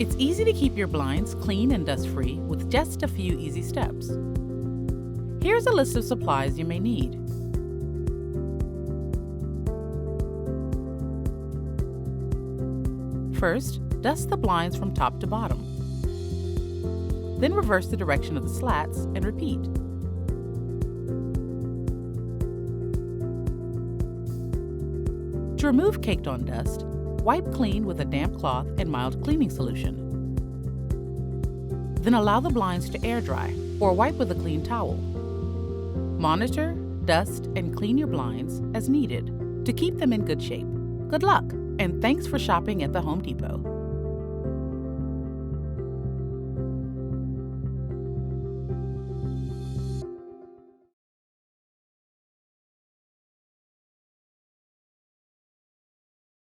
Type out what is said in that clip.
It's easy to keep your blinds clean and dust-free with just a few easy steps. Here's a list of supplies you may need. First, dust the blinds from top to bottom. Then reverse the direction of the slats and repeat. To remove caked-on dust, wipe clean with a damp cloth and mild cleaning solution. Then allow the blinds to air dry or wipe with a clean towel. Monitor, dust, and clean your blinds as needed to keep them in good shape. Good luck, and thanks for shopping at the Home Depot.